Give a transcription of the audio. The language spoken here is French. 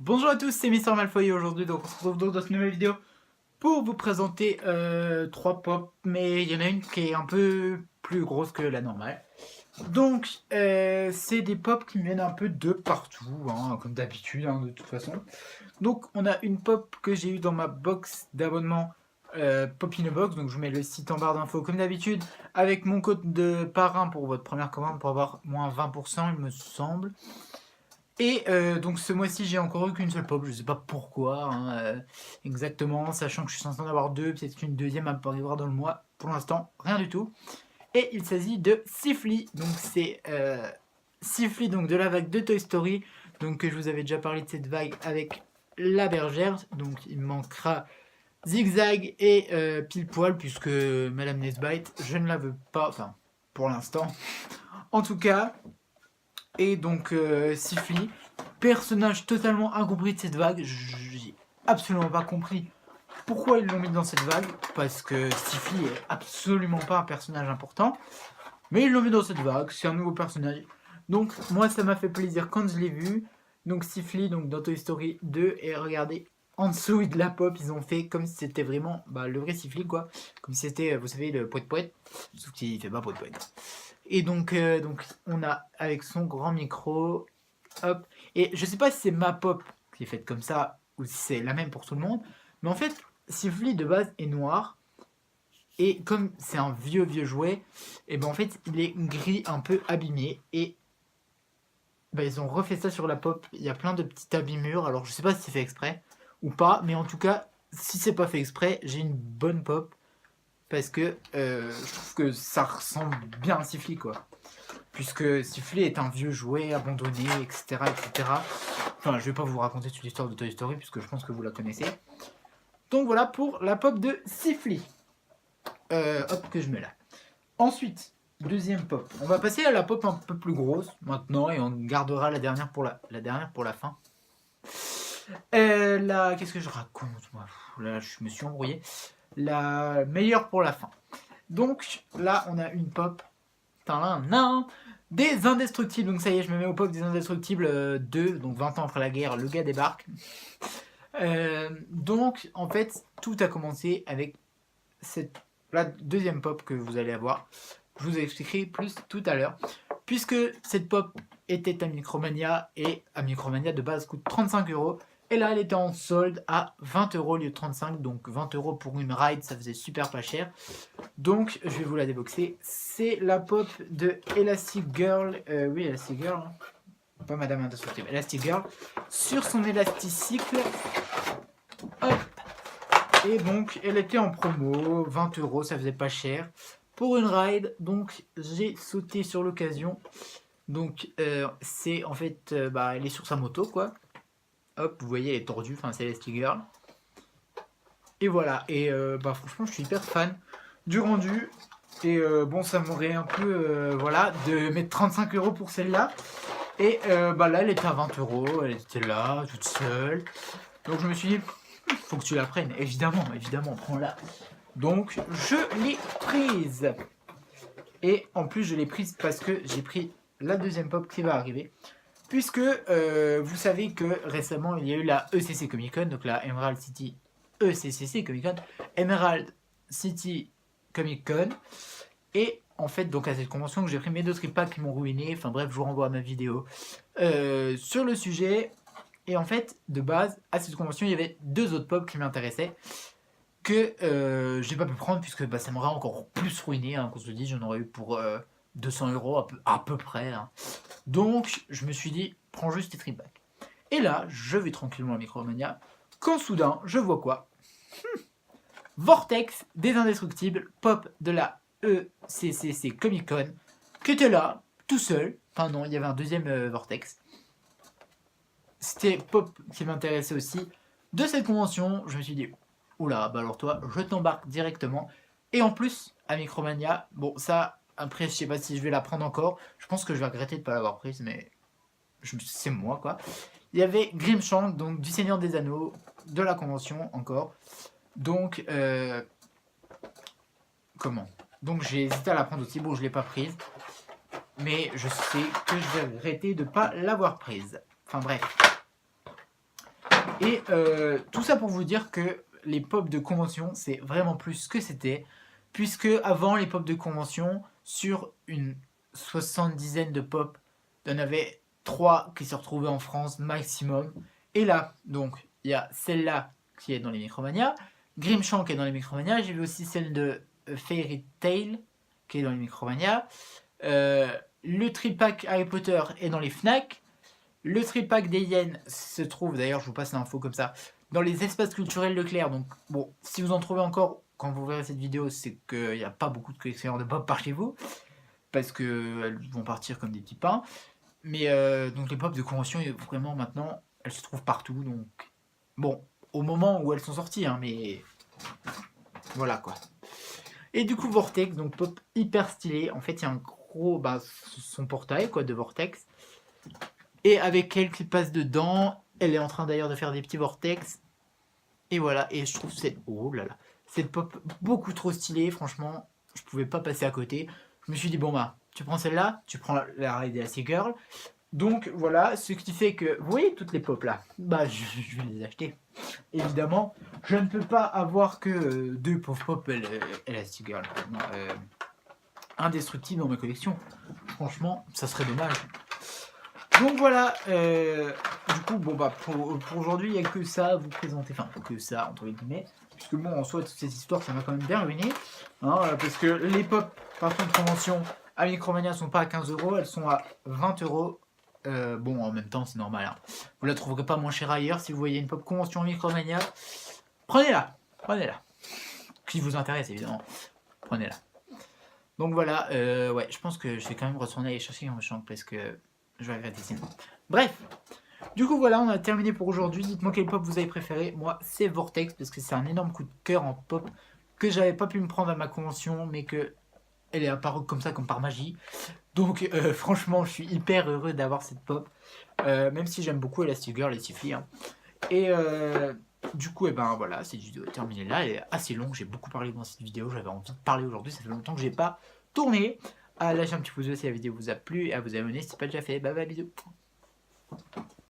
Bonjour à tous, c'est Mister Malfoy aujourd'hui, donc on se retrouve donc dans cette nouvelle vidéo pour vous présenter 3 pop, mais il y en a une qui est un peu plus grosse que la normale. Donc c'est des pop qui me viennent un peu de partout, hein, comme d'habitude de toute façon. Donc on a une pop que j'ai eue dans ma box d'abonnement Pop in a Box, donc je vous mets le site en barre d'infos comme d'habitude, avec mon code de parrain pour votre première commande pour avoir moins 20% il me semble. Et donc ce mois-ci j'ai encore eu qu'une seule pop, je sais pas pourquoi exactement, sachant que je suis censé en avoir deux, peut-être qu'une deuxième arrivera dans le mois, pour l'instant rien du tout. Et il s'agit de Siffly, donc c'est Siffly donc de la vague de Toy Story, donc je vous avais déjà parlé de cette vague avec la bergère, donc il me manquera Zigzag et Pile Poil, puisque Madame Nesbite, je ne la veux pas, enfin pour l'instant en tout cas. Et donc Siffly, personnage totalement incompris de cette vague, j'ai absolument pas compris pourquoi ils l'ont mis dans cette vague, parce que Siffly est absolument pas un personnage important, mais ils l'ont mis dans cette vague, c'est un nouveau personnage. Donc moi ça m'a fait plaisir quand je l'ai vu, donc Siffly donc dans Toy Story 2, et regardez, en dessous de la pop, ils ont fait comme si c'était vraiment le vrai Siffly quoi, comme si c'était, vous savez, le poète poète, sauf qu'il fait pas poète poète. Et donc on a avec son grand micro, hop. Et je sais pas si c'est ma pop qui est faite comme ça ou si c'est la même pour tout le monde, mais en fait, Siffly de base est noir. Et comme c'est un vieux jouet, et ben en fait il est gris un peu abîmé. Et ben, ils ont refait ça sur la pop. Il y a plein de petites abîmures. Alors je sais pas si c'est fait exprès ou pas, mais en tout cas, si c'est pas fait exprès, j'ai une bonne pop. Parce que je trouve que ça ressemble bien à Siffly quoi. Puisque Siffly est un vieux jouet abandonné, etc., etc. Enfin, je vais pas vous raconter toute l'histoire de Toy Story, puisque je pense que vous la connaissez. Donc voilà pour la pop de Siffly. Hop, que je mets là. Ensuite, deuxième pop. On va passer à la pop un peu plus grosse maintenant, et on gardera la dernière pour la fin. Qu'est-ce que je raconte moi? Là, je me suis embrouillé. La meilleure pour la fin. Donc là, on a une pop. Des Indestructibles. Donc ça y est, je me mets au pop des Indestructibles 2, donc 20 ans après la guerre, le gars débarque. Donc en fait, tout a commencé avec la deuxième pop que vous allez avoir. Je vous expliquerai plus tout à l'heure. Puisque cette pop était à Micromania, et à Micromania de base coûte 35€. Et là, elle était en solde à 20€ au lieu de 35, donc 20€ pour une ride, ça faisait super pas cher. Donc, je vais vous la déboxer. C'est la pop de Elastic Girl, oui, Elastic Girl, hein. Pas Madame Indestructible, Elastic Girl, sur son élasticycle. Hop. Et donc, elle était en promo, 20€, ça faisait pas cher pour une ride. Donc, j'ai sauté sur l'occasion. Donc, c'est en fait, elle est sur sa moto, quoi. Hop, vous voyez, elle est tordue, enfin, c'est Elastic Girl. Et voilà, et franchement, je suis hyper fan du rendu. Et bon, ça m'aurait un peu, voilà, de mettre 35€ pour celle-là. Et là, elle était à 20€, elle était là, toute seule. Donc, je me suis dit, faut que tu la prennes. Évidemment, prends-la. Donc, je l'ai prise. Et en plus, je l'ai prise parce que j'ai pris la deuxième pop qui va arriver. Puisque vous savez que récemment, il y a eu la ECC Comic Con, donc la Emerald City ECCC Comic Con, Emerald City Comic Con. Et en fait, donc à cette convention, que j'ai pris mes 2 tripacks qui m'ont ruiné. Enfin bref, je vous renvoie à ma vidéo sur le sujet. Et en fait, de base, à cette convention, il y avait 2 autres pop qui m'intéressaient, que j'ai pas pu prendre, puisque ça m'aurait encore plus ruiné, hein, qu'on se dit, j'en aurais eu pour 200€ à peu près. Hein. Donc, je me suis dit, prends juste tes tripacks. Et là, je vais tranquillement à Micromania, quand soudain, je vois quoi? Vortex des Indestructibles, pop de la ECCC Comic Con, qui était là, tout seul. Enfin non, il y avait un deuxième Vortex. C'était pop qui m'intéressait aussi. De cette convention, je me suis dit, oula, alors toi, je t'embarque directement. Et en plus, à Micromania, bon ça, après je sais pas si je vais la prendre encore. Je pense que je vais regretter de ne pas l'avoir prise, mais c'est moi quoi. Il y avait Grimshank, donc du Seigneur des Anneaux, de la convention encore. Donc, donc j'ai hésité à la prendre aussi. Bon, je l'ai pas prise, mais je sais que je vais regretter de ne pas l'avoir prise. Enfin bref. Et tout ça pour vous dire que les pop de convention, c'est vraiment plus ce que c'était. Puisque avant les pop de convention, sur une 70aine de pop, il y en avait 3 qui se retrouvaient en France maximum. Et là, donc, il y a celle-là qui est dans les Micromania, Grimshaw qui est dans les Micromania, j'ai vu aussi celle de Fairy Tail qui est dans les Micromania. Le tripack Harry Potter est dans les Fnac. Le tripack des Yens se trouve, d'ailleurs je vous passe l'info comme ça, dans les espaces culturels Leclerc. Donc bon, si vous en trouvez encore quand vous verrez cette vidéo, c'est qu'il n'y a pas beaucoup de collectionneurs de pop par chez vous, parce qu'elles vont partir comme des petits pains. Mais donc les pop de convention, vraiment maintenant, elles se trouvent partout. Donc bon, au moment où elles sont sorties, hein, mais voilà quoi. Et du coup Vortex, donc pop hyper stylé. En fait, il y a un gros, son portail quoi de Vortex. Et avec elle qui passe dedans, elle est en train d'ailleurs de faire des petits vortex. Et voilà, et je trouve oh là là, cette pop beaucoup trop stylée, franchement, je pouvais pas passer à côté. Je me suis dit, bon bah, tu prends celle-là, tu prends la Ride Elastic Girl. Donc voilà, ce qui fait que, vous voyez toutes les pop là, je vais les acheter. Évidemment, je ne peux pas avoir que 2 pauvres pop Elastic Girl. Non, indestructible dans ma collection. Franchement, ça serait dommage. Donc voilà, du coup, bon bah pour aujourd'hui, il n'y a que ça à vous présenter, enfin que ça entre guillemets, puisque bon en soi toute cette histoire ça m'a quand même bien ruiné, hein, parce que les pop par contre convention à Micromania sont pas à 15 €, elles sont à 20 €. Bon en même temps c'est normal, hein. Vous la trouverez pas moins chère ailleurs. Si vous voyez une pop convention à Micromania, prenez-la, qui vous intéresse évidemment, prenez-la. Donc voilà, ouais, je pense que je vais quand même retourner aller chercher un champ parce que je vais regretter sinon. Bref, du coup voilà, on a terminé pour aujourd'hui. Dites-moi quel pop vous avez préféré. Moi, c'est Vortex parce que c'est un énorme coup de cœur en pop que j'avais pas pu me prendre à ma convention, mais que elle est apparue comme ça, comme par magie. Donc franchement, je suis hyper heureux d'avoir cette pop, même si j'aime beaucoup Elastic Girl et Tiffy. Hein. Et du coup, et ben voilà, cette vidéo est terminée là. Elle est assez longue. J'ai beaucoup parlé dans cette vidéo. J'avais envie de parler aujourd'hui. Ça fait longtemps que j'ai pas tourné. À lâcher un petit pouce bleu si la vidéo vous a plu et à vous abonner si ce n'est pas déjà fait. Bye bye, bisous.